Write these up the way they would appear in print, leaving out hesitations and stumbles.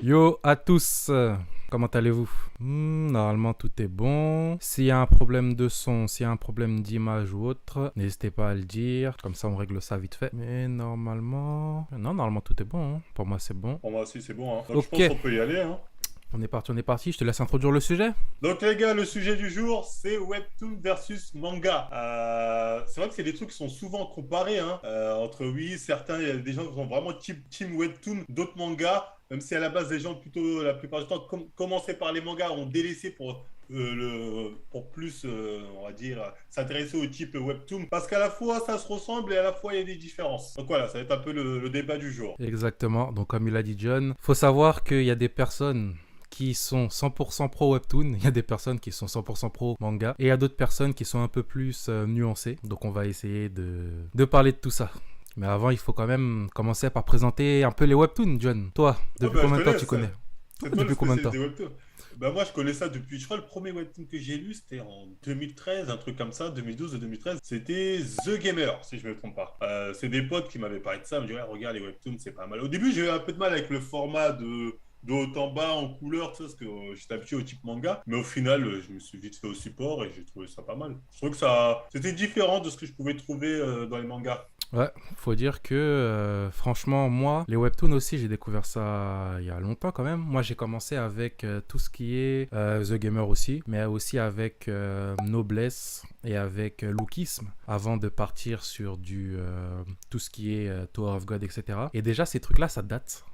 Yo à tous, comment allez-vous? Normalement tout est bon. S'il y a un problème de son, s'il y a un problème d'image ou autre, n'hésitez pas à le dire, comme ça on règle ça vite fait. Mais normalement... Non, normalement tout est bon, hein. Pour moi c'est bon. Pour moi aussi, c'est bon, hein. Donc je Ok, pense qu'on peut y aller, hein. on est parti, je te laisse introduire le sujet. Donc les gars, le sujet du jour, c'est Webtoon versus manga. C'est vrai que c'est des trucs qui sont souvent comparés, hein. Entre oui, certains, il y a des gens qui sont vraiment team Webtoon, d'autres mangas, même si à la base, les gens plutôt, la plupart du temps, commencé par les mangas, ont délaissé pour plus, on va dire, s'intéresser au type Webtoon. Parce qu'à la fois, ça se ressemble et à la fois, il y a des différences. Donc voilà, ça va être un peu le débat du jour. Exactement, donc comme il a dit John, faut savoir qu'il y a des personnes qui sont 100% pro webtoon, il y a des personnes qui sont 100% pro manga, et il y a d'autres personnes qui sont un peu plus nuancées. Donc on va essayer de parler de tout ça. Mais avant, il faut quand même commencer par présenter un peu les webtoons, John. Toi, Oh depuis bah je combien te de temps tu laisse. connais? C'est toi le Depuis combien de spécialiste temps? des webtoons. Bah moi je connais ça depuis, je crois le premier webtoon que j'ai lu c'était en 2013, un truc comme ça, 2012 ou 2013. C'était The Gamer, si je me trompe pas. C'est des potes qui m'avaient parlé de ça, ils me disaient, ouais, regarde les webtoons, c'est pas mal. Au début j'ai eu un peu de mal avec le format de haut en bas, en couleur, tu sais, parce que j'étais habitué au type manga. Mais au final, je me suis vite fait au support et j'ai trouvé ça pas mal. Je trouve que ça, c'était différent de ce que je pouvais trouver dans les mangas. Ouais, faut dire que franchement, moi, les webtoons aussi, j'ai découvert ça il y a longtemps quand même. Moi, j'ai commencé avec tout ce qui est The Gamer aussi, mais aussi avec Noblesse et avec Lookism, avant de partir sur tout ce qui est Tower of God, etc. Et déjà, ces trucs-là, ça date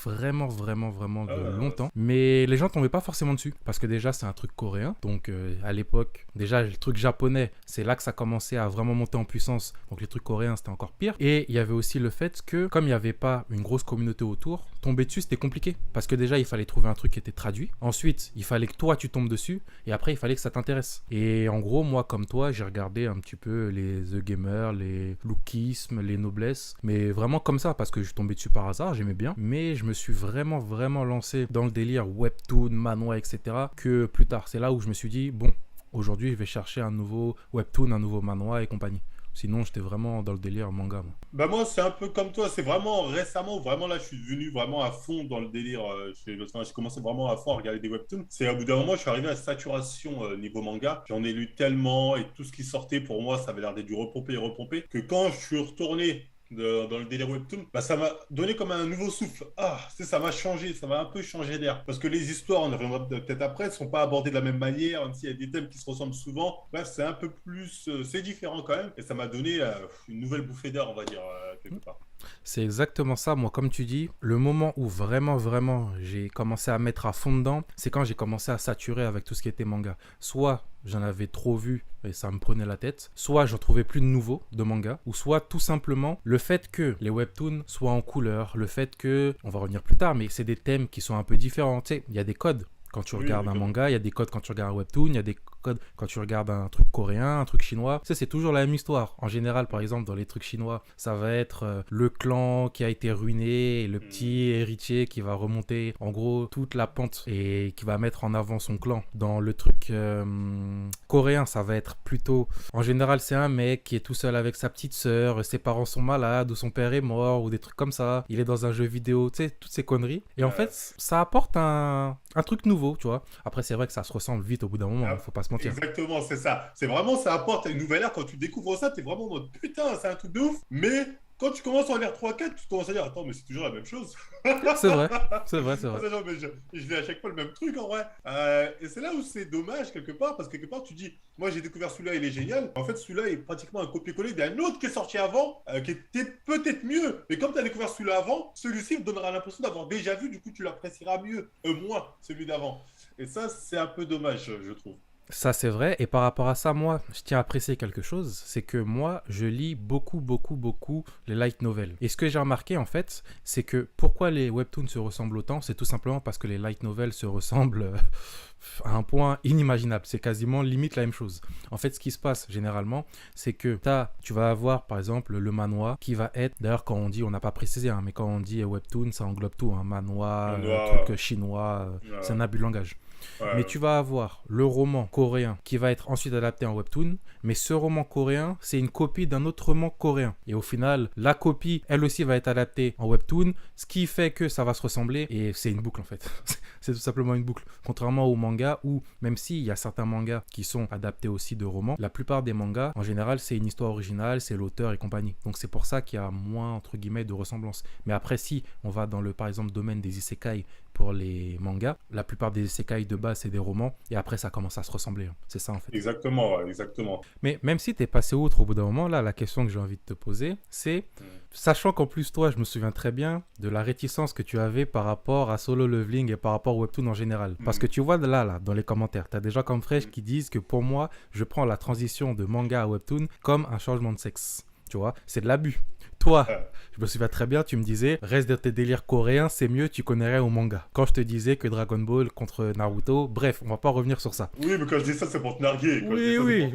vraiment, vraiment, vraiment de Euh, longtemps. Mais les gens tombaient pas forcément dessus, parce que déjà, c'est un truc coréen. Donc, à l'époque, déjà, le truc japonais, c'est là que ça commençait à vraiment monter en puissance. Donc, les trucs coréens, c'était encore pire. Et il y avait aussi le fait que, comme il n'y avait pas une grosse communauté autour, tomber dessus, c'était compliqué. Parce que déjà, il fallait trouver un truc qui était traduit. Ensuite, il fallait que toi, tu tombes dessus. Et après, il fallait que ça t'intéresse. Et en gros, moi, comme toi, j'ai regardé un petit peu les The Gamer, les Lookism, les Noblesse. Mais vraiment comme ça, parce que je suis tombé dessus par hasard, j'aimais bien. Mais je me suis vraiment, vraiment lancé dans le délire webtoon, manhwa, etc. que plus tard. C'est là où je me suis dit, bon, aujourd'hui, je vais chercher un nouveau webtoon, un nouveau manhwa et compagnie. Sinon, j'étais vraiment dans le délire manga, moi. Bah moi c'est un peu comme toi, c'est vraiment récemment, vraiment là je suis devenu vraiment à fond dans le délire, enfin, j'ai commencé vraiment à fond à regarder des webtoons. C'est au bout d'un moment je suis arrivé à saturation niveau manga, j'en ai lu tellement et tout ce qui sortait pour moi ça avait l'air d'être du repompé et repompé, que quand je suis retourné dans le délire webtoon, bah ça m'a donné comme un nouveau souffle. Ah, ça m'a changé, ça m'a un peu changé d'air. Parce que les histoires, on en reviendra peut-être après, ne sont pas abordées de la même manière, même s'il y a des thèmes qui se ressemblent souvent. Bref, c'est un peu plus, c'est différent quand même, et ça m'a donné une nouvelle bouffée d'air, on va dire, quelque part. C'est exactement ça, moi, comme tu dis, le moment où vraiment, vraiment, j'ai commencé à mettre à fond dedans, c'est quand j'ai commencé à saturer avec tout ce qui était manga. Soit j'en avais trop vu et ça me prenait la tête, soit j'en trouvais plus de nouveaux de manga, ou soit tout simplement le fait que les webtoons soient en couleur, le fait que, on va revenir plus tard, mais c'est des thèmes qui sont un peu différents, tu sais, il y a des codes. Quand tu Oui, regardes les un codes. manga, il y a des codes quand tu regardes un webtoon, il y a des codes quand tu regardes un truc coréen, un truc chinois. Tu sais, c'est toujours la même histoire. En général, par exemple, dans les trucs chinois, ça va être le clan qui a été ruiné et le Hmm. petit héritier qui va remonter, en gros, toute la pente et qui va mettre en avant son clan. Dans le truc coréen, ça va être plutôt... En général, c'est un mec qui est tout seul avec sa petite sœur, ses parents sont malades ou son père est mort ou des trucs comme ça. Il est dans un jeu vidéo, tu sais, toutes ces conneries. Et en Euh, fait, ça apporte un truc nouveau, tu vois. Après, c'est vrai que ça se ressemble vite au bout d'un moment, hein, ah, faut pas se mentir. exactement, c'est ça. C'est vraiment, ça apporte une nouvelle ère. Quand tu découvres ça, t'es vraiment en mode putain, c'est un truc de ouf. Mais quand tu commences en lire 3-4, tu commences à dire attends, mais c'est toujours la même chose. C'est vrai, c'est vrai, c'est Ah, vrai. ça, genre, mais je lis à chaque fois le même truc en vrai. Et c'est là où c'est dommage quelque part, parce que quelque part tu dis, moi j'ai découvert celui-là, il est génial. En fait, celui-là est pratiquement un copier-coller d'un autre qui est sorti avant, qui était peut-être mieux. Mais comme tu as découvert celui-là avant, celui-ci te donnera l'impression d'avoir déjà vu, du coup tu l'apprécieras mieux, moins celui d'avant. Et ça, c'est un peu dommage, je trouve. Ça, c'est vrai. Et par rapport à ça, moi, je tiens à préciser quelque chose. C'est que moi, je lis beaucoup, beaucoup, beaucoup les light novels. Et ce que j'ai remarqué, en fait, c'est que pourquoi les webtoons se ressemblent autant, c'est tout simplement parce que les light novels se ressemblent à un point inimaginable. C'est quasiment limite la même chose. En fait, ce qui se passe généralement, c'est que tu vas avoir, par exemple, le manhwa qui va être, d'ailleurs, quand on dit, on n'a pas précisé, hein, mais quand on dit webtoon, ça englobe tout. Hein, manhwa, On doit. truc chinois, c'est un abus de langage. Mais Ouais. tu vas avoir le roman coréen qui va être ensuite adapté en webtoon, mais ce roman coréen, c'est une copie d'un autre roman coréen. Et au final, la copie, elle aussi va être adaptée en webtoon, ce qui fait que ça va se ressembler, et c'est une boucle en fait. C'est tout simplement une boucle. Contrairement aux mangas où, même s'il y a certains mangas qui sont adaptés aussi de romans, la plupart des mangas, en général, c'est une histoire originale, c'est l'auteur et compagnie. Donc c'est pour ça qu'il y a moins, entre guillemets, de ressemblance. Mais après, si on va dans le, par exemple, domaine des isekai pour les mangas, la plupart des isekai de base, c'est des romans, et après, ça commence à se ressembler. C'est ça, en fait. Exactement, ouais, exactement. Mais même si tu es passé outre au bout d'un moment, là, la question que j'ai envie de te poser, c'est, sachant qu'en plus, toi, je me souviens très bien de la réticence que tu avais par rapport à Solo Leveling et par rapport au webtoon en général. Parce que tu vois, là, dans les commentaires, tu as des gens comme Fresh qui disent que pour moi, je prends la transition de manga à webtoon comme un changement de sexe. Tu vois, c'est de l'abus. Toi, je me souviens très bien, tu me disais, reste de tes délires coréens, c'est mieux, tu connais rien au manga. Quand je te disais que Dragon Ball contre Naruto, bref, on va pas revenir sur ça. Oui, mais quand je dis ça, c'est pour te narguer. Oui.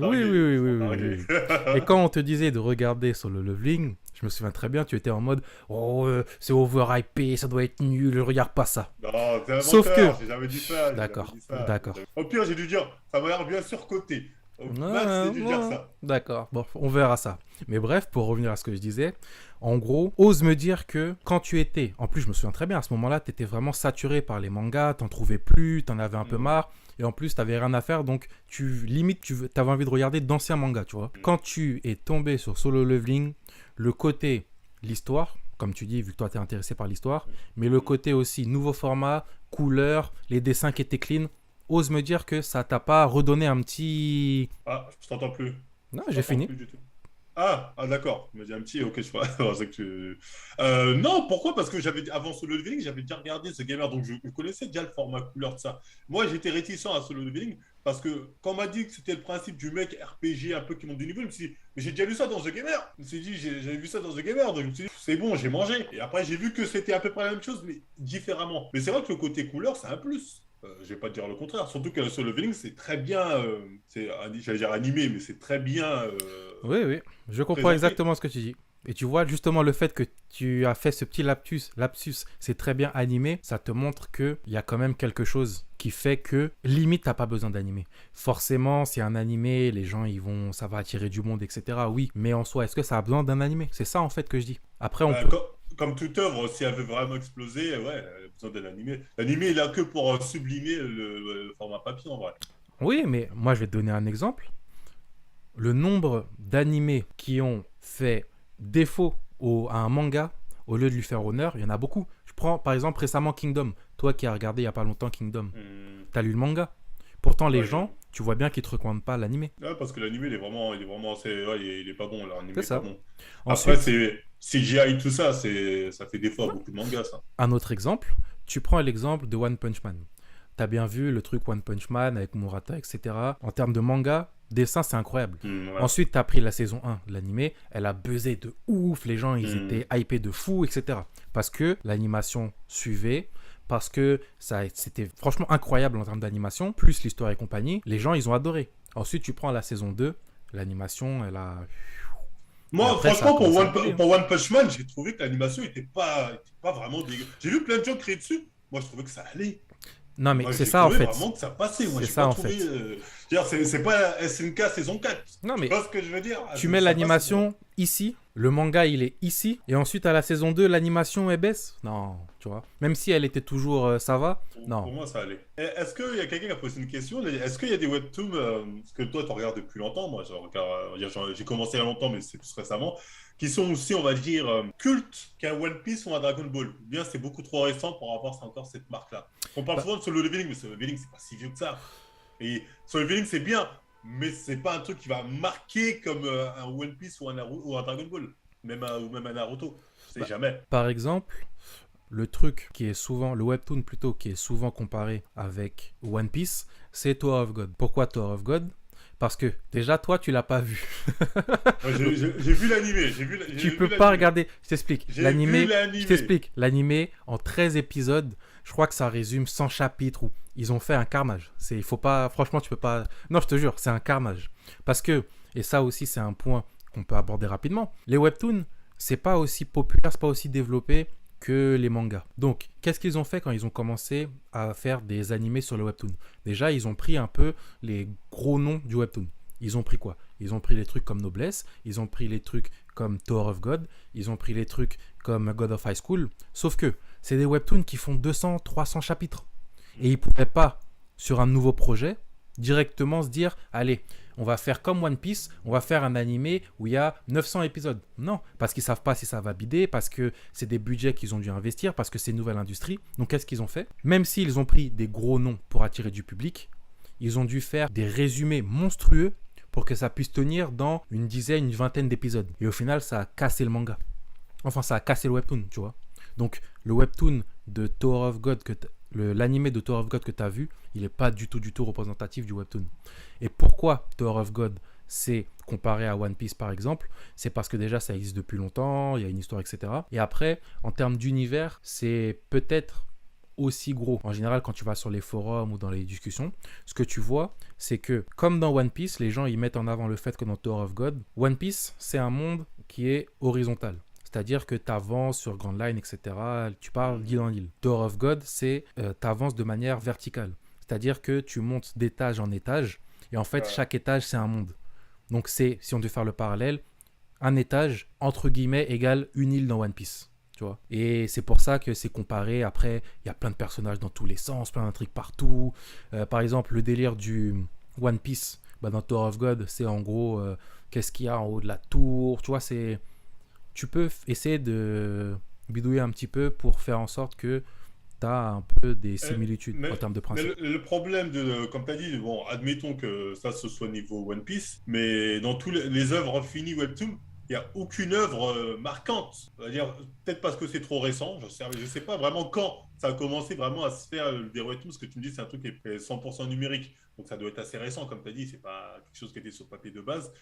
Et quand on te disait de regarder Solo Leveling, je me souviens très bien, tu étais en mode, oh, c'est overhypé, ça doit être nul, je regarde pas ça. Non, c'est un Sauf menteur, que... j'ai jamais dit ça. D'accord. Au pire, j'ai dû dire, ça m'a l'air bien surcoté. Max, j'ai dû dire ça. D'accord, bon, on verra ça. Mais bref, pour revenir à ce que je disais, en gros, ose me dire que quand tu étais, en plus je me souviens très bien, à ce moment-là, tu étais vraiment saturé par les mangas, t'en trouvais plus, t'en avais un peu marre, et en plus t'avais rien à faire, donc t'avais envie de regarder d'anciens mangas, tu vois. Quand tu es tombé sur Solo Leveling, le côté, l'histoire, comme tu dis, vu que toi t'es intéressé par l'histoire, mais le côté aussi nouveau format, couleur, les dessins qui étaient clean, ose me dire que ça t'a pas redonné un petit... Ah, je t'entends plus. Non, j'ai fini. D'accord. Tu me dis un petit, ok, je vois. C'est que tu... non, pourquoi? Parce que avant Solo Leveling, j'avais déjà regardé ce gamer, donc je connaissais déjà le format couleur de ça. Moi, j'étais réticent à Solo Leveling parce que quand on m'a dit que c'était le principe du mec RPG un peu qui monte du niveau, je me suis dit, mais j'ai déjà vu ça dans The Gamer. Je me suis dit, j'avais vu ça dans The Gamer, donc je me suis dit, c'est bon, j'ai mangé. Et après, j'ai vu que c'était à peu près la même chose, mais différemment. Mais c'est vrai que le côté couleur, c'est un plus. Je vais pas te dire le contraire. Surtout que Solo Leveling, c'est très bien, j'allais dire animé, mais c'est très bien. Oui, je comprends présenté. exactement ce que tu dis. Et tu vois, justement, le fait que tu as fait ce petit lapsus, c'est très bien animé, ça te montre qu'il y a quand même quelque chose qui fait que, limite, t'as pas besoin d'animer. Forcément, si un animé, les gens, ça va attirer du monde, etc. Oui, mais en soi, est-ce que ça a besoin d'un animé? C'est ça, en fait, que je dis. Après, on peut... Comme toute œuvre, si elle veut vraiment exploser, ouais, elle a besoin d'un animé. L'animé, il a que pour sublimer le format papier, en vrai. Oui, mais moi, je vais te donner un exemple. Le nombre d'animés qui ont fait défaut à un manga, au lieu de lui faire honneur, il y en a beaucoup. Je prends par exemple récemment Kingdom. Toi qui as regardé il n'y a pas longtemps Kingdom, t'as lu le manga. Pourtant les gens, tu vois bien qu'ils ne te recommandent pas l'animé. Ouais, parce que l'animé, il est vraiment il est pas bon. L'animé C'est ça. Pas bon. Ensuite, après, c'est CGI, tout ça, ça fait défaut à beaucoup de mangas, ça. Un autre exemple, tu prends l'exemple de One Punch Man. T'as bien vu le truc One Punch Man avec Murata, etc. En termes de manga, dessin, c'est incroyable. Ouais. Ensuite, t'as pris la saison 1 de l'animé, elle a buzzé de ouf, les gens, ils étaient hypés de fou, etc. Parce que l'animation suivait, parce que c'était franchement incroyable en termes d'animation, plus l'histoire et compagnie, les gens, ils ont adoré. Ensuite, tu prends la saison 2, l'animation, elle a... Moi, après, franchement, pour pour One Punch Man, j'ai trouvé que l'animation était pas vraiment dégueu. J'ai vu plein de gens crier dessus. Moi, je trouvais que ça allait. Non, mais Moi, c'est ça en fait. Vraiment que ça passait. Moi, c'est j'ai ça pas en trouvé. fait. C'est pas SNK saison 4. Non, mais tu vois ce que je veux dire? tu mets l'animation ici, le manga il est ici, et ensuite à la saison 2, l'animation elle baisse. Non, tu vois. Même si elle était toujours ça va. Non. Pour moi, ça allait. Est-ce qu'il y a quelqu'un qui a posé une question? Est-ce qu'il y a des webtoons, parce que toi, tu regardes depuis longtemps, moi, j'ai commencé il y a longtemps, mais c'est plus récemment, qui sont aussi, on va dire, cultes qu'un One Piece ou un Dragon Ball. Ou bien c'est beaucoup trop récent pour avoir encore cette marque-là. On parle souvent de Solo Leveling, mais Solo Leveling, c'est pas si vieux que ça. Et Solo Leveling, c'est bien, mais c'est pas un truc qui va marquer comme un One Piece ou un Dragon Ball, ou même un Naruto. C'est jamais. Par exemple, le truc qui est souvent, le webtoon plutôt, qui est souvent comparé avec One Piece, c'est Tower of God. Pourquoi Tower of God? Parce que déjà, toi, tu l'as pas vu. J'ai vu l'animé. Tu peux pas regarder. Je t'explique. L'animé, je t'explique. L'animé, en 13 épisodes, je crois que ça résume 100 chapitres où ils ont fait un carnage. Il faut pas, franchement, tu peux pas. Non, je te jure, c'est un carnage. Parce que, et ça aussi, c'est un point qu'on peut aborder rapidement, les webtoons, c'est pas aussi populaire, c'est pas aussi développé que les mangas. Les mangas, c'est un truc qui est que les mangas. Donc, qu'est-ce qu'ils ont fait quand ils ont commencé à faire des animés sur le webtoon? Déjà, ils ont pris un peu les gros noms du webtoon. Ils ont pris quoi? Ils ont pris les trucs comme Noblesse, ils ont pris les trucs comme Tower of God, ils ont pris les trucs comme God of High School. Sauf que c'est des webtoons qui font 200, 300 chapitres. Et ils ne pouvaient pas, sur un nouveau projet, directement se dire, allez, on va faire comme One Piece, on va faire un animé où il y a 900 épisodes. Non, parce qu'ils ne savent pas si ça va bider, parce que c'est des budgets qu'ils ont dû investir, parce que c'est une nouvelle industrie. Donc qu'est-ce qu'ils ont fait? Même s'ils ont pris des gros noms pour attirer du public, ils ont dû faire des résumés monstrueux pour que ça puisse tenir dans une dizaine, une vingtaine d'épisodes. Et au final, ça a cassé le manga. Enfin, ça a cassé le webtoon, tu vois. Donc, le webtoon de Tower of God, l'animé de Tower of God que tu as vu, il n'est pas du tout représentatif du webtoon. Et pourquoi Tower of God, c'est comparé à One Piece, par exemple? C'est parce que déjà, ça existe depuis longtemps, il y a une histoire, etc. Et après, en termes d'univers, c'est peut-être aussi gros. En général, quand tu vas sur les forums ou dans les discussions, ce que tu vois, c'est que comme dans One Piece, les gens ils mettent en avant le fait que dans Tower of God, One Piece, c'est un monde qui est horizontal. C'est-à-dire que tu avances sur Grand Line, etc. Tu parles d'île en île. Tower of God, c'est tu avances de manière verticale. C'est-à-dire que tu montes d'étage en étage et en fait, chaque étage, c'est un monde. Donc, c'est, si on devait faire le parallèle, un étage, entre guillemets, égale une île dans One Piece. Tu vois. Et c'est pour ça que c'est comparé. Après, il y a plein de personnages dans tous les sens, plein d'intrigues partout. Par exemple, le délire du One Piece, dans Tower of God, c'est en gros qu'est-ce qu'il y a en haut de la tour. Tu vois, c'est... Tu peux essayer de bidouiller un petit peu pour faire en sorte que tu as un peu des similitudes en termes de principe. Mais le problème, comme tu as dit, bon, admettons que ça, ce soit niveau One Piece, mais dans tous les œuvres finies Webtoon, il n'y a aucune œuvre marquante. C'est-à-dire, peut-être parce que c'est trop récent, je sais pas vraiment quand ça a commencé vraiment à se faire des Webtoons, parce que tu me dis c'est un truc qui est 100% numérique, donc ça doit être assez récent, comme tu as dit, c'est pas quelque chose qui était sur papier de base.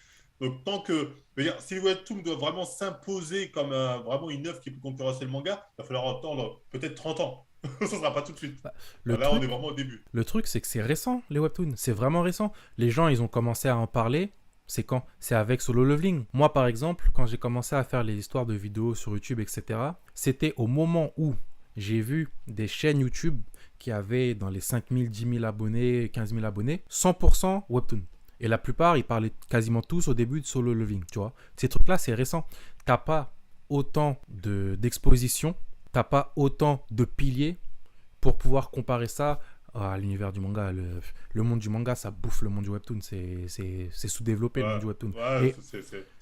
Donc, tant que, je veux dire, si le Webtoon doit vraiment s'imposer comme vraiment une œuvre qui peut concurrencer le manga, il va falloir attendre peut-être 30 ans. Ça ne sera pas tout de suite. Là, on est vraiment au début. Le truc, c'est que c'est récent, les webtoons. C'est vraiment récent. Les gens, ils ont commencé à en parler. C'est quand? C'est avec Solo Leveling. Moi, par exemple, quand j'ai commencé à faire les histoires de vidéos sur YouTube, etc., c'était au moment où j'ai vu des chaînes YouTube qui avaient dans les 5 000, 10 000 abonnés, 15 000 abonnés, 100% webtoon. Et la plupart, ils parlaient quasiment tous au début de Solo Leveling, tu vois. Ces trucs-là, c'est récent. T'as pas autant d'exposition, t'as pas autant de piliers pour pouvoir comparer ça à l'univers du manga. Le monde du manga, ça bouffe le monde du webtoon. C'est sous-développé, le monde du webtoon. Ouais,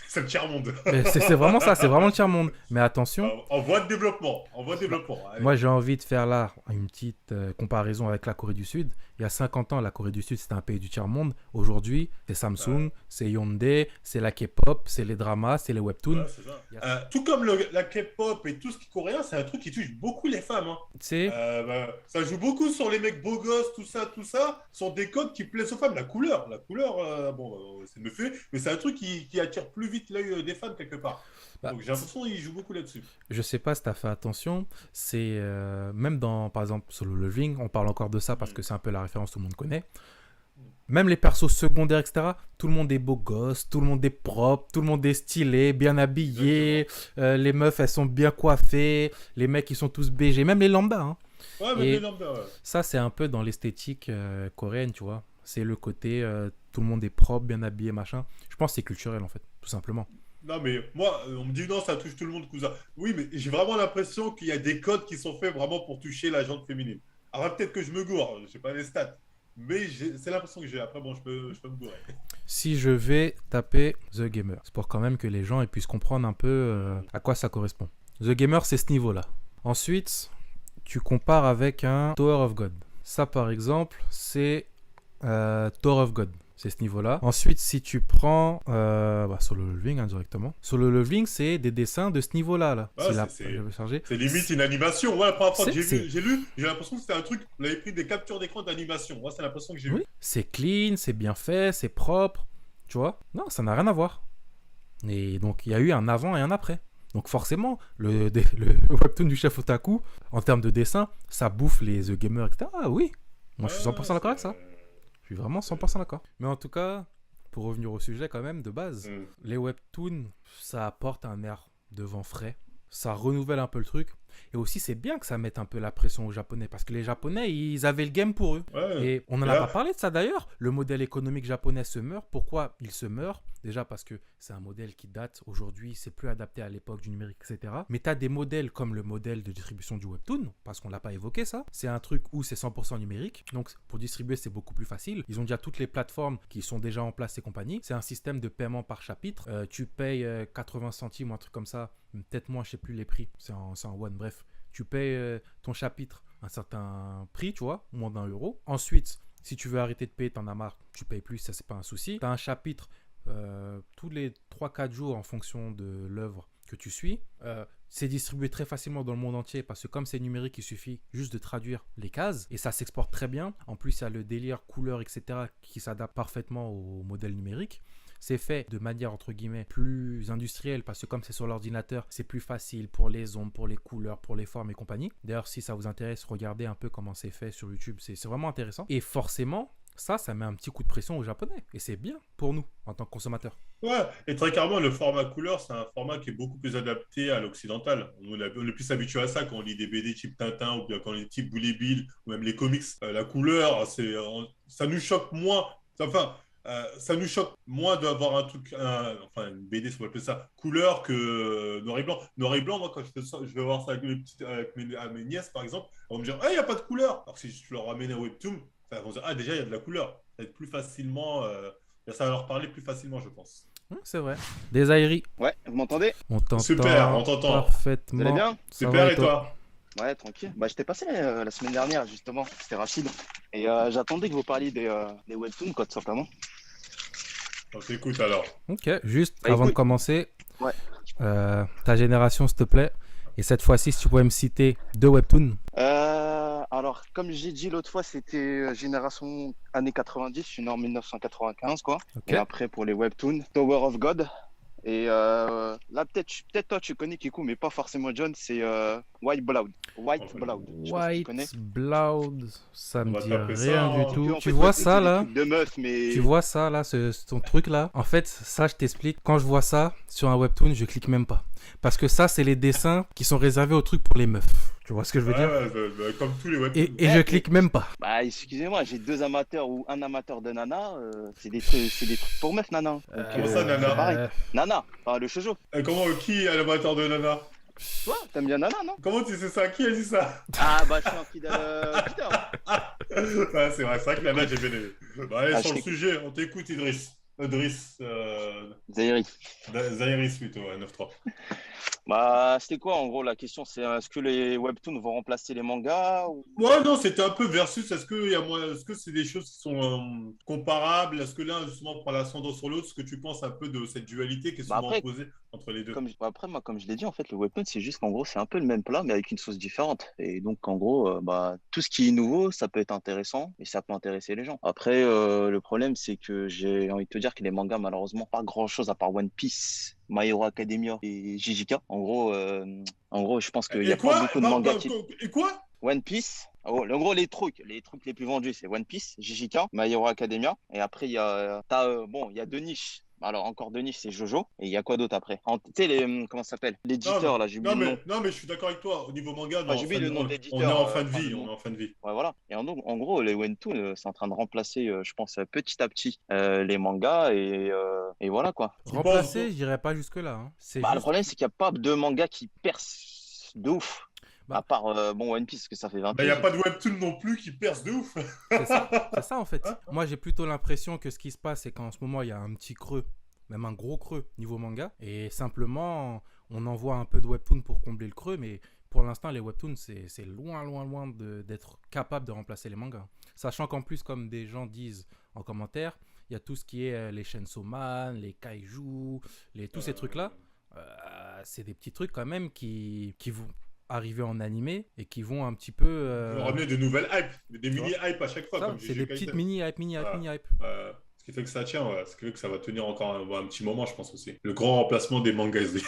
c'est le tiers-monde. C'est vraiment ça, c'est vraiment le tiers-monde. Mais attention. En voie de développement. Moi, j'ai envie de faire là une petite comparaison avec la Corée du Sud. Il y a 50 ans, la Corée du Sud, c'était un pays du tiers-monde. Aujourd'hui, c'est Samsung, c'est Hyundai, c'est la K-pop, c'est les dramas, c'est les webtoons. Ouais, c'est ça. Tout comme la K-pop et tout ce qui est coréen, c'est un truc qui touche beaucoup les femmes. Hein. Ça joue beaucoup sur les mecs beaux gosses, tout ça, sont des codes qui plaisent aux femmes. La couleur, c'est me fait, mais c'est un truc qui attire plus vite l'œil des femmes quelque part. Donc j'ai l'impression qu'ils jouent beaucoup là-dessus. Je sais pas si tu as fait attention, c'est même dans, par exemple, Solo Leveling, on parle encore de ça parce que c'est un peu la référence, tout le monde connaît. Même les persos secondaires, etc., tout le monde est beau gosse, tout le monde est propre, tout le monde est stylé, bien habillé, les meufs, elles sont bien coiffées, les mecs, ils sont tous BG, même les lambda. Hein. Ouais, même les lambda, ouais. Ça, c'est un peu dans l'esthétique coréenne, tu vois. C'est le côté, tout le monde est propre, bien habillé, machin. Je pense que c'est culturel, en fait, tout simplement. Non, mais moi, on me dit non, ça touche tout le monde, cousin. Oui, mais j'ai vraiment l'impression qu'il y a des codes qui sont faits vraiment pour toucher la gente féminine. Alors peut-être que je me gourre, je sais pas les stats, mais c'est l'impression que j'ai. Après, bon, je peux me gourer. Si je vais taper The Gamer, c'est pour quand même que les gens ils puissent comprendre un peu à quoi ça correspond. The Gamer, c'est ce niveau-là. Ensuite, tu compares avec un Tower of God. Ça, par exemple, c'est Tower of God. C'est ce niveau-là. Ensuite, si tu prends Solo Leveling directement. Solo Leveling, c'est des dessins de ce niveau-là. Là. C'est limite une animation. Ouais, la première fois que j'ai lu, j'ai l'impression que c'était un truc. On avait pris des captures d'écran d'animation. Moi, c'est l'impression que j'ai eu. C'est clean, c'est bien fait, c'est propre. Tu vois? Non, ça n'a rien à voir. Et donc, il y a eu un avant et un après. Donc forcément, le webtoon du chef otaku, en termes de dessin, ça bouffe les The Gamer, etc. Ah oui, moi je suis 100% d'accord avec ça. Je suis vraiment 100% d'accord. Mais en tout cas, pour revenir au sujet quand même, de base, les webtoons, ça apporte un air de vent frais. Ça renouvelle un peu le truc. Et aussi, c'est bien que ça mette un peu la pression aux Japonais, parce que les Japonais, ils avaient le game pour eux. Ouais. Et on n'en a pas parlé de ça d'ailleurs. Le modèle économique japonais se meurt. Pourquoi il se meurt? Déjà parce que c'est un modèle qui date aujourd'hui, c'est plus adapté à l'époque du numérique, etc. Mais tu as des modèles comme le modèle de distribution du webtoon, parce qu'on l'a pas évoqué ça. C'est un truc où c'est 100% numérique. Donc pour distribuer, c'est beaucoup plus facile. Ils ont déjà toutes les plateformes qui sont déjà en place et compagnie. C'est un système de paiement par chapitre. Tu payes 80 centimes ou un truc comme ça. Peut-être moins, je sais plus les prix. C'est en one, bref. Tu payes ton chapitre un certain prix, tu vois, moins d'1 euro. Ensuite, si tu veux arrêter de payer, t'en as marre, tu payes plus, ça c'est pas un souci. Tu as un chapitre tous les 3-4 jours en fonction de l'œuvre que tu suis. C'est distribué très facilement dans le monde entier parce que comme c'est numérique, il suffit juste de traduire les cases et ça s'exporte très bien. En plus, il y a le délire couleur, etc. qui s'adapte parfaitement au modèle numérique. C'est fait de manière entre guillemets plus industrielle parce que comme c'est sur l'ordinateur, c'est plus facile pour les ombres, pour les couleurs, pour les formes et compagnie. D'ailleurs, si ça vous intéresse, regardez un peu comment c'est fait sur YouTube, c'est vraiment intéressant. Et forcément, ça met un petit coup de pression aux Japonais. Et c'est bien pour nous, en tant que consommateurs. Ouais, et très clairement, le format couleur, c'est un format qui est beaucoup plus adapté à l'occidental. On est plus habitué à ça quand on lit des BD type Tintin ou bien quand on lit type Bully Bill ou même les comics. La couleur, ça nous choque moins. Enfin, ça nous choque moins d'avoir un truc, enfin une BD, ça s'appelle ça, couleur que noir et blanc. Noir et blanc, moi, quand je fais ça, je vais voir ça avec mes nièces, par exemple, elles vont me dire, ah, il n'y a pas de couleur. Alors que si je leur ramène un webtoon, elles vont dire, ah, déjà, il y a de la couleur. Ça va être plus facilement, ça va leur parler plus facilement, je pense. C'est vrai. Des aéris. Ouais, vous m'entendez? On t'entend. Super, on t'entend. Parfaitement. Vous allez bien? Super, et toi? Ouais, tranquille. Bah, j'étais passé la semaine dernière, justement. C'était Rachid. Et j'attendais que vous parliez des webtoons, quoi, tout simplement. On t'écoute alors. Ok, juste Bah, avant écoute. de commencer, Ouais. ta génération, s'il te plaît. Et cette fois-ci, si tu pouvais me citer 2 webtoons. Alors, comme j'ai dit l'autre fois, c'était génération années 90. Je suis né en 1995, quoi. Ok. Et après, pour les webtoons, Tower of God. Et là, peut-être toi, tu connais Kikou, mais pas forcément John. C'est White Blood. White Blood. Je sais pas si tu connais. White Blood, ça On me va dit taper ça, rien hein. du tout. En Tu fait, vois webtoon, ça c'est des là? trucs de meuf, mais. Tu vois ça là, ton truc là? En fait, ça je t'explique. Quand je vois ça sur un webtoon, je clique même pas. Parce que ça, c'est les dessins qui sont réservés aux trucs pour les meufs. Tu vois ce que je veux dire? Ouais, comme tous les webtoons. Et je clique même pas. Bah, excusez-moi, j'ai 2 amateurs ou un amateur de nana. C'est des trucs pour meufs, nana. Donc, Comment ça, nana? c'est pareil. Nana, enfin le shoujo. Qui est l'amateur de Nana? Toi, t'aimes bien nana, non? Comment tu sais ça? Qui a dit ça? Ah, bah, je suis un fidèle auditeur. Ouais, c'est vrai que Nana, j'ai bien aimé. Bah, allez, Ah, sur je le t'écoute. sujet, on t'écoute, Idriss. Zahiri. Zairis plutôt, ouais, 9-3. Bah, c'était quoi en gros la question? C'est est-ce que les webtoons vont remplacer les mangas ou... Ouais, non, c'était un peu versus. Est-ce que c'est des choses qui sont comparables? Est-ce que l'un, justement, prend l'ascendant sur l'autre? Ce que tu penses un peu de cette dualité qui est Bah souvent après, opposée entre les deux? après, moi, comme je l'ai dit, en fait, le webtoon, c'est juste qu'en gros, c'est un peu le même plat, mais avec une sauce différente. Et donc, en gros, bah, tout ce qui est nouveau, ça peut être intéressant et ça peut intéresser les gens. Après, le problème, c'est que j'ai envie de te dire que les mangas, malheureusement, pas grand-chose à part One Piece, My Hero Academia et JJK. En gros, je pense qu'il n'y Et a pas beaucoup de mangas Et quoi? One Piece. En gros, les trucs les plus vendus, c'est One Piece, JJK, My Hero Academia. Et après, il y a, bon, il y a 2 niches. Alors, encore 2 niches, c'est Jojo. Et il y a quoi d'autre après? Tu sais, comment ça s'appelle? L'éditeur, là, j'ai oublié le nom. Non, mais je suis d'accord avec toi. Au niveau manga, Enfin, j'ai oublié le nom de on est l'éditeur. en fin de Enfin, vie. le On est nom. en fin de vie. Ouais, voilà. Et en gros, les webtoons, c'est en train de remplacer, je pense, petit à petit les mangas. Et voilà, quoi. Remplacer, je dirais pas jusque-là. Hein. C'est Bah, le juste... problème, c'est qu'il n'y a pas de manga qui perce de ouf. Bah, À part, bon, One Piece, que ça fait 20 Bah, il n'y a piges. pas de webtoon non plus qui perce de ouf. c'est ça en fait. Moi, j'ai plutôt l'impression que ce qui se passe, c'est qu'en ce moment, il y a un petit creux, même un gros creux niveau manga. Et simplement, on envoie un peu de webtoon pour combler le creux, mais pour l'instant, les webtoons, c'est loin d'être capable de remplacer les mangas. Sachant qu'en plus, comme des gens disent en commentaire, il y a tout ce qui est les Chainsaw Man, les Kaiju, tous ces trucs-là. C'est des petits trucs quand même qui vont arriver en animé et qui vont un petit peu... Ils vont ramener de nouvelles hype, des Tu vois. mini-hype à chaque fois. Ça, Comme c'est Jujutsu des Kaisen. petites mini-hype, Voilà. mini-hype. Ce qui fait que ça tient, ouais. Ce qui fait que ça va tenir encore un petit moment, je pense aussi. Le grand remplacement des mangas SD.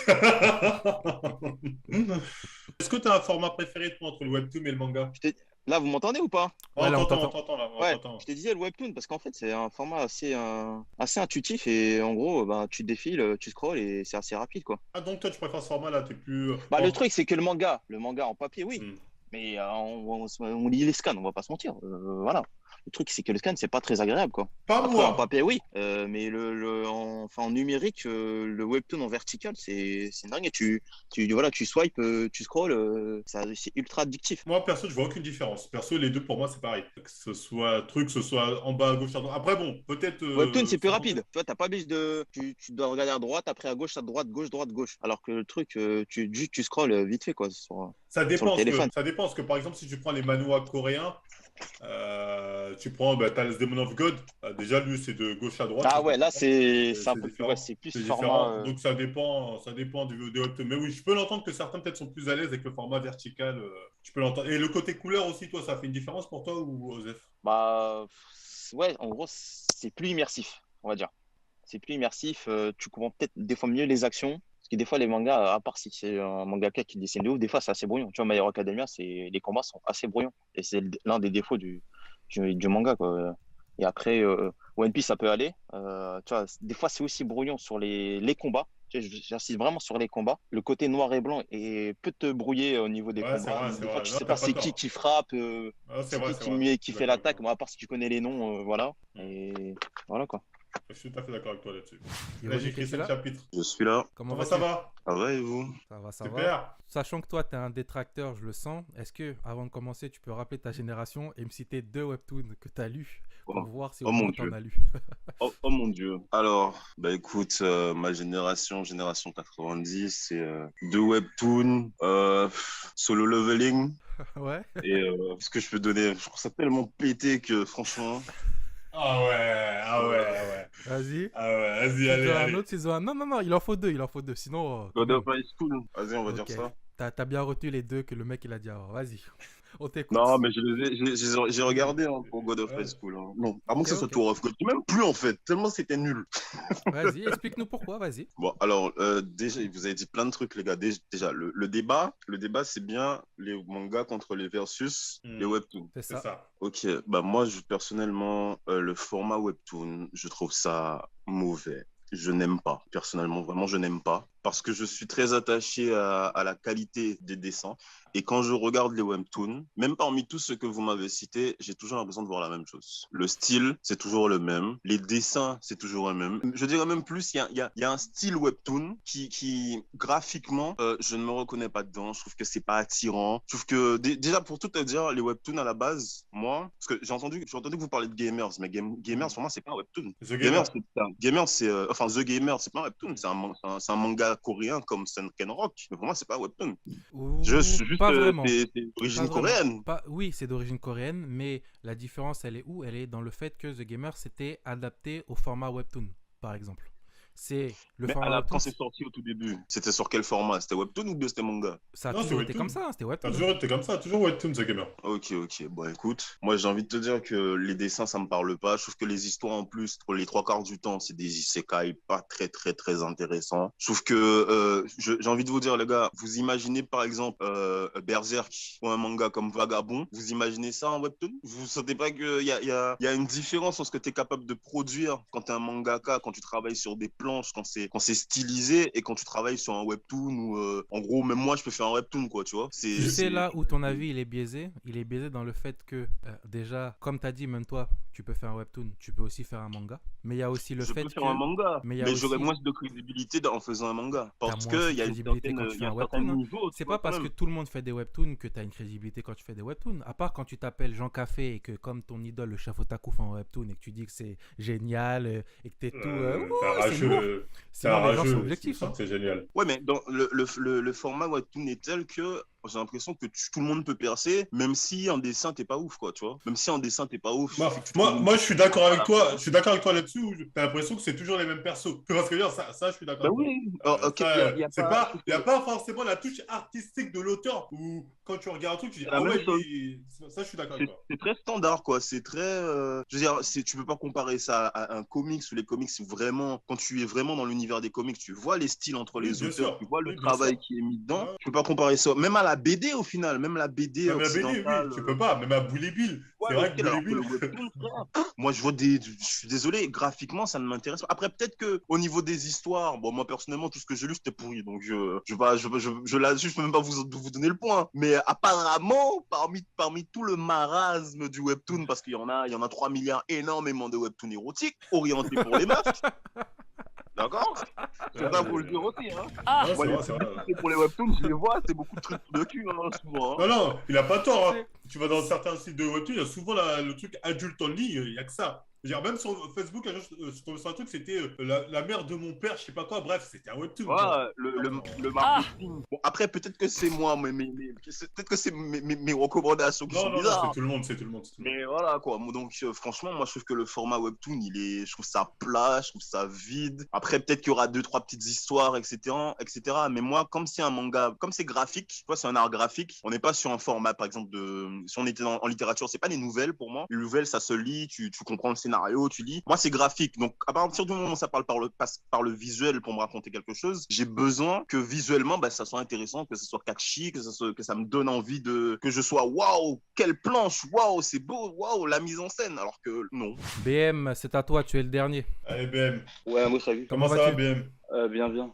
Est-ce que tu as un format préféré toi, entre le webtoon et le manga? Là, vous m'entendez ou pas? Ouais, là, on On t'entend. t'entend là, on Ouais, t'entend. je te disais le webtoon parce qu'en fait c'est un format assez intuitif et en gros bah, tu défiles, tu scrolls et c'est assez rapide quoi. Ah, donc toi, tu préfères ce format-là, t'es plus. Bah, le Bon. truc c'est que le manga en papier oui, Hmm. mais on lit les scans, on va pas se mentir. Voilà. Le truc c'est que le scan c'est pas très agréable quoi. Pas Après en moi. papier oui, mais enfin en numérique le webtoon en vertical c'est dingue. Et voilà tu swipes, tu scrolls, c'est ultra addictif. Moi, perso, je vois aucune différence. Perso, les deux, pour moi, c'est pareil. Que ce soit truc, que ce soit en bas à gauche, à droite. Après, bon, peut-être Webtoon, c'est plus ça rapide. fonctionne. Tu vois, t'as pas besoin de. Tu dois regarder à droite, après à gauche, à droite, gauche, droite, gauche. Alors que le truc, juste tu scrolles vite fait, quoi, sur le téléphone. Ça dépend, parce que par exemple, si tu prends les manhwas coréens, tu prends, bah, t'as le Demon of God. Déjà, lui, c'est de gauche à droite, Ah le ouais, là, découpage. c'est un C'est peu plus. Ouais, différent. c'est plus C'est format. différent. Donc, ça dépend des webtoons. Mais oui, je peux l'entendre que certains, peut-être, sont plus à l'aise avec le format vertical. Je peux l'entendre. Et le côté couleur aussi, toi, ça fait une différence pour toi ou Osef? Bah. Ouais, en gros, c'est plus immersif, on va dire. C'est plus immersif. Tu comprends peut-être des fois mieux les actions. Parce que des fois, les mangas, à part si c'est un mangaka qui dessine de ouf, des fois, c'est assez brouillon. Tu vois, My Hero Academia, les combats sont assez brouillons. Et c'est l'un des défauts du manga, quoi. Et après, One Piece, ça peut aller. Tu vois, des fois, c'est aussi brouillon sur les combats. Tu sais, j'insiste vraiment sur les combats. Le côté noir et blanc peut te brouiller au niveau des Ouais, c'est combats. vrai, Donc, c'est des fois, vrai. tu Non, sais t'as pas pas c'est tort. qui frappe, Ah, c'est c'est vrai, qui c'est qui, vrai. met- Je qui suis fait d'accord avec l'attaque. toi. Bon, à part si tu connais les noms, voilà. Hmm. Et voilà, quoi. Je suis tout à fait d'accord avec toi là-dessus. Là, Ironique, j'écris es-tu 5 là? chapitres. Je suis là. Comment Comment ça vas-tu? va? Ça va et vous? Ça va, ça va. Super. Sachant que toi, tu es un détracteur, je le sens, est-ce que, avant de commencer, tu peux rappeler ta génération et me citer 2 webtoons que tu as lus pour Oh, voir si oh au mon moins tu en Dieu. as lu? Oh mon Dieu. Alors, bah écoute, ma génération 90, c'est deux webtoons, solo leveling Ouais, et ce que je peux donner. Je trouve ça tellement pété que franchement. Ah ouais, ah ouais, euh, ah ouais. vas-y. Ah ouais, vas-y, allez, Cite-en un allez. autre, cite-en un. Non, non, non, il en faut deux, il en faut deux. Sinon, quand God of même. High School. Vas-y, on va dire Ok. ça. T'as bien retenu les deux que le mec il a dit avant. Vas-y, on t'écoute. Non, mais j'ai regardé hein, pour God of High Ouais. School. Hein. Non, à moins Ok, que ce soit ok. Tour of God. Même plus en fait, tellement c'était nul. Vas-y, explique-nous pourquoi, vas-y. Bon, alors, déjà, vous avez dit plein de trucs, les gars. Déjà, le débat, c'est bien les mangas contre les versus les Hmm, webtoons. C'est c'est ça. ça. Ok, bah moi, personnellement, le format webtoon, je trouve ça mauvais. Je n'aime pas. Personnellement, vraiment, je n'aime pas. Parce que je suis très attaché à la qualité des dessins. Et quand je regarde les webtoons, même parmi tous ceux que vous m'avez cités, j'ai toujours l'impression de voir la même chose. Le style, c'est toujours le même. Les dessins, c'est toujours le même. Je dirais même plus, il y a un style webtoon qui graphiquement, je ne me reconnais pas dedans. Je trouve que c'est pas attirant. Je trouve que, déjà, pour tout te dire, les webtoons à la base, moi, parce que j'ai entendu que vous parlez de gamers, mais gamers, Hmm. pour moi, c'est pas un webtoon. The Gamer, Gamer. enfin, The Gamer, c'est pas un webtoon, c'est un manga coréen comme Sunken Rock. Mais pour moi, c'est pas un webtoon. Ouh, C'est juste, pas vraiment. c'est Pas d'origine vraiment. coréenne. Pas... Oui, c'est d'origine coréenne, mais la différence, elle est où? Elle est dans le fait que The Gamer s'était adapté au format webtoon, par exemple. C'est le Mais format webtoon, quand c'est sorti au tout début, c'était sur quel format? C'était webtoon ou bien c'était manga? ça a Non, c'est toujours été comme Webtoon. ça, hein, c'était T'as webtoon. toujours été comme ça, toujours Webtoon, The Gamer. Ok, ok. Bon, écoute, moi j'ai envie de te dire que les dessins, ça me parle pas. Je trouve que les histoires en plus, pour les trois quarts du temps, c'est des isekai pas très, très, très intéressants. Je trouve que j'ai envie de vous dire, les gars, vous imaginez par exemple Berserk ou un manga comme Vagabond, vous imaginez ça en webtoon? Vous sentez pas qu'il y a une différence entre ce que tu es capable de produire quand tu es un mangaka, quand tu travailles sur des planches, quand c'est stylisé et quand tu travailles sur un webtoon ou en gros, même moi, je peux faire un webtoon, quoi, tu vois. Tu sais là où ton avis il est biaisé dans le fait que déjà, comme tu as dit, même toi, tu peux faire un webtoon, tu peux aussi faire un manga. Mais il y a aussi le Je fait peux faire que... un manga, Mais il y a mais j'aurais aussi... moins de crédibilité en faisant un manga. T'as Parce moins aussi qu'il de y a une crédibilité certaine, quand tu il fais y a un un certain webtoon, hein. niveau, C'est tu pas vois, quand parce que même. tout le monde fait des webtoons que tu as une crédibilité quand tu fais des webtoons. À part quand tu t'appelles Jean Café et que comme ton idole, le chef otaku, fait un webtoon et que tu dis que c'est génial et que t'es tout... T'es Ouh, c'est lourd. rageux. T'es Sinon, les gens sont rageux. Tu objectifs, sens hein. que c'est génial. Ouais, mais dans le format webtoon est tel que j'ai l'impression que tout le monde peut percer, même si en dessin, t'es pas ouf, quoi, tu vois. Même si en dessin, t'es pas ouf, il Moi, suffit que tu trouves moi, une moi, je petite suis d'accord histoire à avec la toi. fin. Je suis d'accord avec toi là-dessus. Où t'as l'impression que c'est toujours les mêmes persos. Tu vois ce que je veux dire? Ça, je suis d'accord Ben avec toi. oui, alors, ok, Ça, y a c'est pas, je pas, trouve il y a que pas forcément la touche artistique de l'auteur. Ou quand tu regardes un truc, tu dis c'est la ah même ouais, chose. lui, ça, je suis d'accord avec C'est toi. c'est très standard, quoi. C'est très. Je veux dire, tu peux pas comparer ça à un comics où les comics, vraiment, quand tu es vraiment dans l'univers des comics, tu vois les styles entre Oui, les bien auteurs, tu sûr. vois le Oui, bien travail sûr. qui est mis dedans. Ouais. Tu peux pas comparer ça. Même la BD au final, même la BD Même la BD, occidentale. oui, tu peux pas. Même à Bully Bill. Ouais, C'est vrai ok, que alors Bully que Bill. le webtoon, frère, moi je suis désolé, graphiquement ça ne m'intéresse pas. Après peut-être que au niveau des histoires, bon moi personnellement tout ce que j'ai lu c'était pourri, donc je peux même pas vous donner le point. Mais apparemment parmi tout le marasme du webtoon, parce qu'il y en a 3 milliards énormément de webtoons érotiques orientés pour les meufs. D'accord? C'est ça, faut le dire aussi, hein. Non, Moi, c'est les vrai, c'est vrai. publicités pour les webtoons, je les vois, c'est beaucoup de trucs de cul, hein, souvent. Hein. Non, non, il a pas tort. Hein. Tu vas dans certains sites de webtoon, il y a souvent le truc adulte only, il n'y a que ça. Je veux dire, même sur Facebook, un jour, je suis tombé sur un truc, c'était la mère de mon père, je sais pas quoi, bref, c'était un webtoon. Ouais, Quoi. le marketing. Bon, après, peut-être que c'est moi, peut-être que c'est mes recommandations qui Non, sont non, non, bizarres. c'est tout le monde, c'est tout le monde. C'est tout le monde. Mais voilà, quoi. Donc, franchement, moi, je trouve que le format webtoon, je trouve ça plat, je trouve ça vide. Après, peut-être qu'il y aura 2-3 petites histoires, etc., etc. Mais moi, comme c'est un manga, comme c'est graphique, tu vois, c'est un art graphique, on n'est pas sur un format, par exemple, si on était en littérature, c'est pas des nouvelles pour moi. Les nouvelles, ça se lit, tu comprends le scénario, tu lis. Moi, c'est graphique. Donc, à partir du moment où ça passe par le visuel pour me raconter quelque chose, j'ai besoin que visuellement, ça soit intéressant, que ça soit catchy, que ça me donne envie que je sois waouh, quelle planche, waouh, c'est beau, waouh, la mise en scène. Alors que non. BM, c'est à toi, tu es le dernier. Allez, BM. Ouais, moi, salut. Comment ça va, vas-tu? BM? Bien, bien.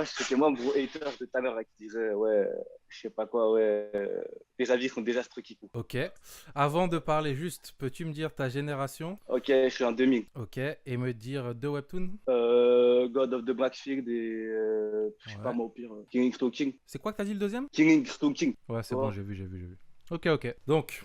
C'était moi, mon hater de tout à l'heure, qui disait, ouais, je sais pas quoi, ouais, les avis sont désastreux qui coupent. Ok. Avant de parler juste, peux-tu me dire ta génération? Ok, je suis un 2000. Ok. Et me dire deux webtoons? God of the Blackfield et, je sais pas Ouais. moi, au pire, King X Talking. C'est quoi que t'as dit le deuxième? King X Talking. Ouais, c'est Ouais. bon, j'ai vu. Ok, ok. Donc,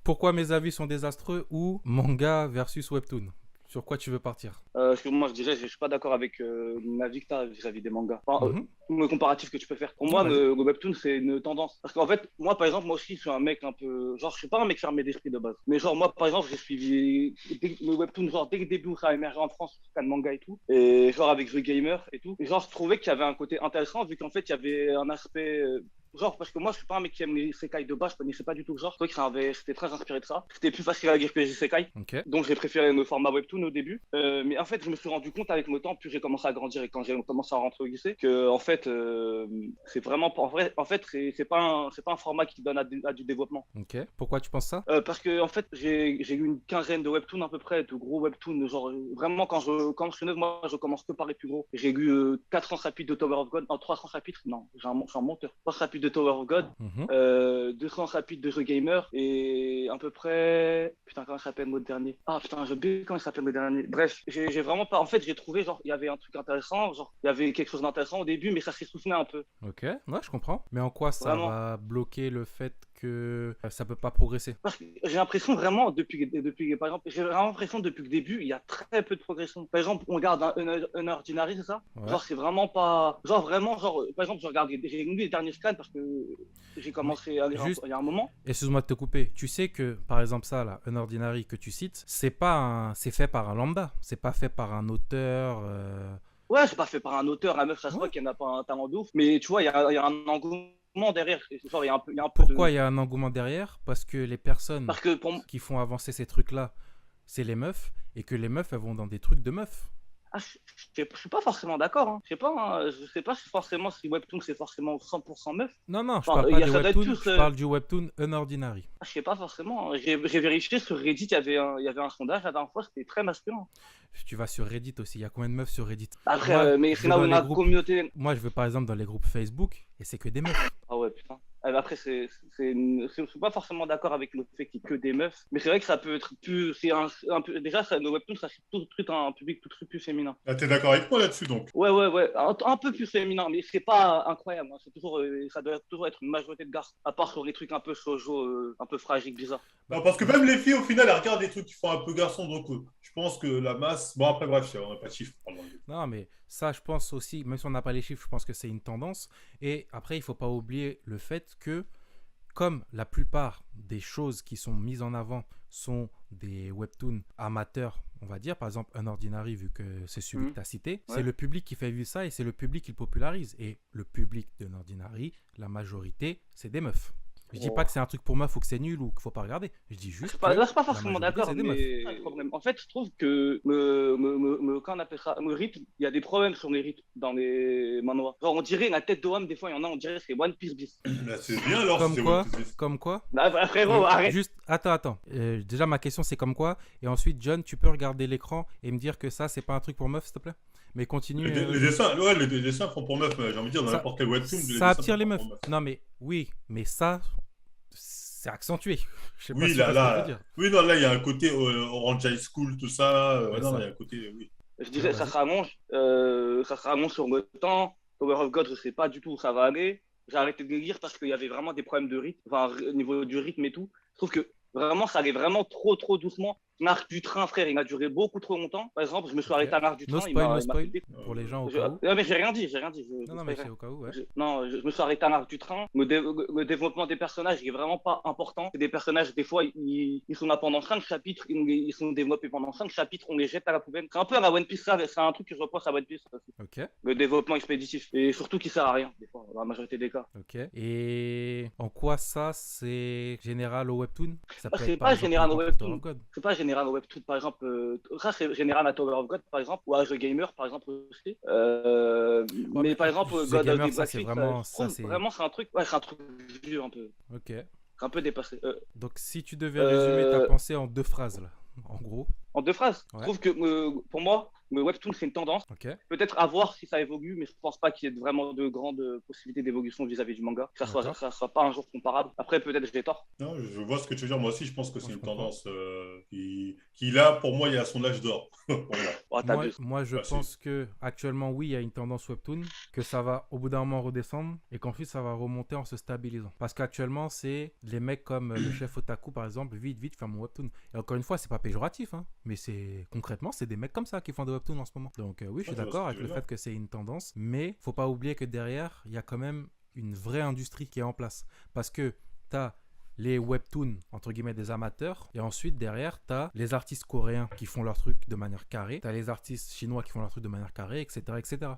pourquoi mes avis sont désastreux ou manga versus webtoon? Sur quoi tu veux partir? Parce que moi, je dirais, je suis pas d'accord avec l'avis que tu as vis-à-vis des mangas. Enfin, Mhm. le comparatif que tu peux faire. Pour moi, vas-y. le webtoon, c'est une tendance. Parce qu'en fait, moi, par exemple, moi aussi, je suis un mec un peu. Genre, je suis pas un mec fermé d'esprit de base. Mais genre, moi, par exemple, j'ai suivi le webtoon, genre, dès le début où ça a émergé en France, sur le manga et tout. Et genre, avec The Gamer et tout. Et genre, je trouvais qu'il y avait un côté intéressant, vu qu'en fait, il y avait un aspect. Genre, parce que moi, je suis pas un mec qui aime les isekai de base, je connaissais pas du tout le genre. Je trouvais que c'était très inspiré de ça. C'était plus facile à lire que les isekai. Ok. Donc, j'ai préféré le format webtoon au début. Mais en fait, je me suis rendu compte avec le temps, puis j'ai commencé à grandir et quand j'ai commencé à rentrer au lycée, que en fait, c'est vraiment pas. En fait, c'est pas un format qui donne à du développement. Ok. Pourquoi tu penses ça? Parce que en fait, j'ai eu une quinzaine de webtoons à peu près, de gros webtoons. Genre, vraiment, quand je suis neuf, moi, je commence que par les plus gros. J'ai lu 400 chapitres de Tower of God, 300 chapitres, non, je suis un menteur. 300 chapitres de Tower of God, Mhm. 200 chapitres de The Gamer et à peu près. Putain, comment ça s'appelle le dernier? Ah putain, je sais comment il s'appelle le dernier. Bref, j'ai vraiment pas. En fait, j'ai trouvé, genre, il y avait un truc intéressant, genre, il y avait quelque chose d'intéressant au début, mais ça s'essoufflait un peu. Ok. Ouais, je comprends. Mais en quoi ça Vraiment. va bloquer le fait que ça peut pas progresser? Parce que j'ai l'impression vraiment, par exemple, j'ai vraiment l'impression depuis le début, il y a très peu de progression. Par exemple, on regarde un Ordinary, c'est ça? Ouais. Genre, c'est vraiment pas. Genre, vraiment, genre, par exemple, j'ai lu les derniers scans parce que j'ai commencé à lire juste- il y a un moment. Excuse-moi de te couper. Tu sais que, par exemple, ça, là, un ordinary que tu cites, c'est fait par un lambda. C'est pas fait par un auteur. Ouais, c'est pas fait par un auteur, la meuf, ça se Ouais. voit qu'elle n'a pas un talent de ouf, mais tu vois, il y a un engouement derrière. Genre, il y a un peu Pourquoi de. il y a un engouement derrière? Parce que les personnes Parce que pour moi. qui font avancer ces trucs-là, c'est les meufs, et que les meufs, elles vont dans des trucs de meufs. Ah, je suis pas forcément d'accord. Hein. Je sais pas si forcément si Webtoon c'est forcément 100% meuf. Non, non, je Enfin, parle pas des ça doit être webtoons, plus, je parle du webtoon Unordinary. Ah, je sais pas forcément. J'ai vérifié sur Reddit, il y avait un sondage la dernière fois, c'était très masculin. Tu vas sur Reddit aussi, il y a combien de meufs sur Reddit? Après, Moi, mais je c'est vais là où dans on a les groupes. communauté. Moi, je vais par exemple dans les groupes Facebook, et c'est que des meufs. Ah ouais, putain. Après, je suis pas forcément d'accord avec le fait qu'il y ait que des meufs, mais c'est vrai que ça peut être plus. C'est un peu, déjà, le Webtoon, ça c'est tout de suite un public tout de suite plus féminin. Ah, t'es d'accord avec moi là-dessus donc? Ouais. Un peu plus féminin, mais c'est pas incroyable. Hein. Ça doit toujours être une majorité de garçons, à part sur les trucs un peu shoujo, un peu fragiques, bizarres. Non, parce que même les filles, au final, elles regardent des trucs qui font un peu garçon, donc je pense que la masse. Bon, après, bref, on n'a pas de chiffres. Non, mais ça, je pense aussi, même si on n'a pas les chiffres, je pense que c'est une tendance. Et après, il faut pas oublier le fait que, comme la plupart des choses qui sont mises en avant sont des webtoons amateurs, on va dire, par exemple Unordinary, vu que c'est celui que tu as cité, c'est le public qui fait vivre ça et c'est le public qui le popularise. Et le public d'Unordinary, la majorité, c'est des meufs. Je dis pas que c'est un truc pour meuf ou que c'est nul ou qu'il faut pas regarder. Je dis juste que Là, je suis pas la forcément majorité, d'accord, c'est des meufs. mais c'est un problème. En fait, je trouve que quand on appelle ça, le rythme, il y a des problèmes sur les rythmes dans les manhwas. Genre, on dirait la tête de Wam, des fois, il y en a, on dirait que c'est One Piece bis. Là, c'est bien alors. Comme c'est quoi, One Piece. comme quoi. Bah, frérot, arrête. Juste, attends. Déjà, ma question, c'est comme quoi. Et ensuite, John, tu peux regarder l'écran et me dire que ça, c'est pas un truc pour meuf, s'il te plaît? Mais continue. Les dessins, ouais, les dessins font pour meuf, mais j'ai envie de dire, dans Ça- n'importe quel webtoon, Ça dessins attire font les pour meufs. meuf. Non, mais oui, mais ça, c'est accentué. Je sais pas Oui, si tu vois ce que je veux là. dire. Oui, non, là, il y a un côté Orange High School, tout ça. Ouais, Non, ça. il y a un côté, oui. Je dirais, Vas-y. ça sera long sur le temps. Tower of God, je sais pas du tout où ça va aller. J'ai arrêté de le lire parce qu'il y avait vraiment des problèmes de rythme, enfin, au niveau du rythme et tout. Je trouve que vraiment, ça allait vraiment trop doucement. L'arc du train, frère, il a duré beaucoup trop longtemps. Par exemple, je me suis arrêté à l'arc du No train. spoil, no il m'a spoil. fait- Pour les gens au Je- cas où. Non, mais j'ai rien dit. Non, mais c'est au cas où, ouais. Je me suis arrêté à l'arc du train. Le développement des personnages, il est vraiment pas important. C'est des personnages, des fois, ils sont là pendant 5 chapitres, ils sont développés pendant 5 chapitres, on les jette à la poubelle. C'est un peu à la One Piece, ça, c'est un truc que je reproche à One Piece aussi. Ok, Le développement expéditif. Et surtout qui sert à rien, des fois, dans la majorité des cas. ok. Et en quoi ça, c'est général au webtoon? Ça peut c'est être pas par exemple général au encore webtoon. Tower of God. C'est pas général au webtoon, par exemple. Ça, c'est général à Tower of God, par exemple, ou à The Gamer, par exemple, aussi. Mais mais par exemple, The God of Gamer, the ça, c'est Black vraiment- Fist, je trouve ça, c'est- vraiment, c'est un truc, ouais, c'est un truc vieux, un peu. Ok. C'est un peu dépassé. Donc, si tu devais résumer ta Euh, pensée en 2 phrases, là, en gros. En 2 phrases, Ouais. je trouve que pour moi, le webtoon, c'est une tendance. Ok. Peut-être à voir si ça évolue, mais je pense pas qu'il y ait vraiment de grandes possibilités d'évolution vis-à-vis du manga. Que D'accord. ça soit pas un jour comparable. Après, peut-être j'ai tort. Non, je vois ce que tu veux dire. Moi aussi, je pense que c'est Moi, je une comprends. tendance qui, là, pour moi, il y a son âge d'or. Pour moi. Oh, Moi, t'abuses. moi, je Bah, si. pense que actuellement, oui, il y a une tendance webtoon, que ça va au bout d'un moment redescendre et qu'ensuite ça va remonter en se stabilisant. Parce qu'actuellement, c'est les mecs comme le chef Otaku, par exemple, vite, faire mon webtoon. Et encore une fois, c'est pas péjoratif, hein, mais c'est concrètement, c'est des mecs comme ça qui font des webtoons en ce moment. Donc, oui, je suis Ouais, je vois d'accord ce que avec tu le veux fait dire. que c'est une tendance, mais faut pas oublier que derrière, il y a quand même une vraie industrie qui est en place. Parce que tu as les webtoons, entre guillemets, des amateurs. Et ensuite, derrière, tu as les artistes coréens qui font leur truc de manière carrée. Tu as les artistes chinois qui font leur truc de manière carrée, etc., etc.